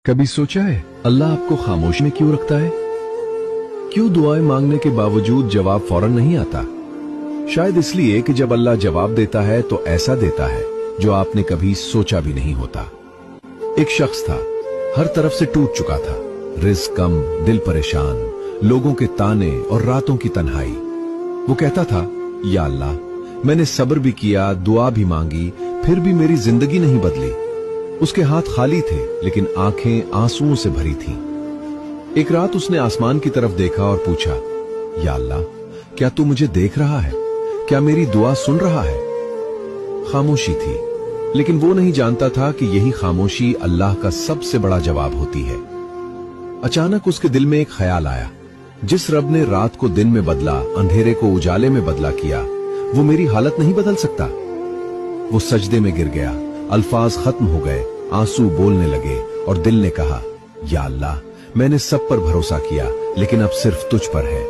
कभी सोचा है अल्लाह आपको खामोश में क्यों रखता है? क्यों दुआएं मांगने के बावजूद जवाब फौरन नहीं आता? शायद इसलिए कि जब अल्लाह जवाब देता है तो ऐसा देता है जो आपने कभी सोचा भी नहीं होता। एक शख्स था, हर तरफ से टूट चुका था, रिज़्क कम, दिल परेशान, लोगों के ताने और रातों की तन्हाई। वो कहता था, या अल्लाह, मैंने सब्र भी किया, दुआ भी मांगी, फिर भी मेरी जिंदगी नहीं बदली। उसके हाथ खाली थे लेकिन आंखें आंसुओं से भरी थीं। एक रात उसने आसमान की तरफ देखा और पूछा, या अल्लाह, क्या तू मुझे देख रहा है? क्या मेरी दुआ सुन रहा है? खामोशी थी, लेकिन वो नहीं जानता था कि यही खामोशी अल्लाह का सबसे बड़ा जवाब होती है। अचानक उसके दिल में एक ख्याल आया, जिस रब ने रात को दिन में बदला, अंधेरे को उजाले में बदला किया, वो मेरी हालत नहीं बदल सकता। वो सजदे में गिर गया, अल्फाज खत्म हो गए, आंसू बोलने लगे और दिल ने कहा, या अल्लाह, मैंने सब पर भरोसा किया लेकिन अब सिर्फ तुझ पर है।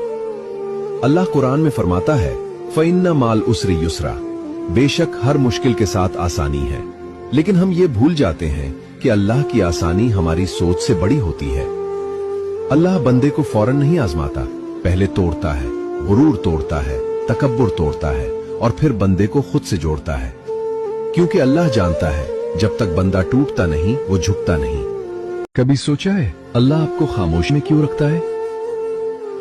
अल्लाह कुरान में फरमाता है, फ़इन्ना माल उसरी युसरा, बेशक हर मुश्किल के साथ आसानी है। लेकिन हम ये भूल जाते हैं कि अल्लाह की आसानी हमारी सोच से बड़ी होती है। अल्लाह बंदे को फौरन नहीं आजमाता, पहले तोड़ता है, गुरूर तोड़ता है, तकब्बुर तोड़ता है और फिर बंदे को खुद से जोड़ता है। क्योंकि अल्लाह जानता है जब तक बंदा टूटता नहीं वो झुकता नहीं। कभी सोचा है अल्लाह आपको खामोश में क्यों रखता है?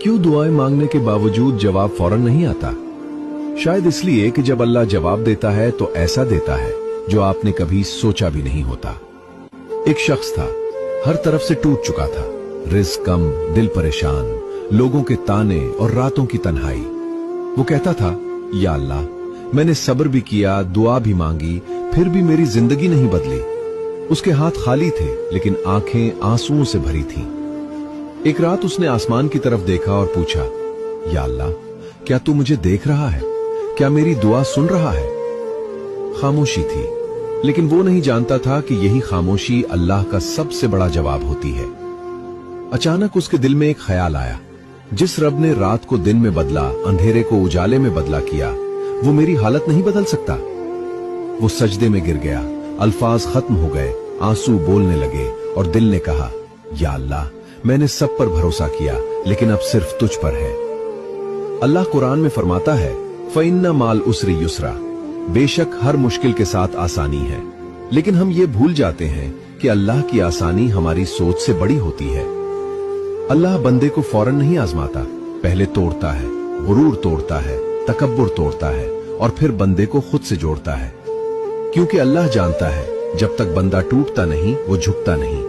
क्यों दुआएं मांगने के बावजूद जवाब फौरन नहीं आता? शायद इसलिए कि जब अल्लाह जवाब देता है तो ऐसा देता है जो आपने कभी सोचा भी नहीं होता। एक शख्स था, हर तरफ से टूट चुका था, रिज़्क कम, दिल परेशान, लोगों के ताने और रातों की तन्हाई। वो कहता था, या अल्लाह, मैंने सब्र भी किया, दुआ भी मांगी, फिर भी मेरी जिंदगी नहीं बदली। उसके हाथ खाली थे लेकिन आंखें आंसुओं से भरी थीं। एक रात उसने आसमान की तरफ देखा और पूछा, या अल्लाह, क्या तू मुझे देख रहा है? क्या मेरी दुआ सुन रहा है? खामोशी थी, लेकिन वो नहीं जानता था कि यही खामोशी अल्लाह का सबसे बड़ा जवाब होती है। अचानक उसके दिल में एक ख्याल आया, जिस रब ने रात को दिन में बदला, अंधेरे को उजाले में बदला किया, वो मेरी हालत नहीं बदल सकता। वो सजदे में गिर गया, अल्फाज खत्म हो गए, आंसू बोलने लगे और दिल ने कहा, या अल्लाह, मैंने सब पर भरोसा किया लेकिन अब सिर्फ तुझ पर है। अल्लाह कुरान में फरमाता है, फ़इन्ना माल उसरी युसरा, बेशक हर मुश्किल के साथ आसानी है। लेकिन हम ये भूल जाते हैं कि अल्लाह की आसानी हमारी सोच से बड़ी होती है। अल्लाह बंदे को फौरन नहीं आजमाता, पहले तोड़ता है, गुरूर तोड़ता है, तकब्बुर तोड़ता है और फिर बंदे को खुद से जोड़ता है। क्योंकि अल्लाह जानता है जब तक बंदा टूटता नहीं वो झुकता नहीं।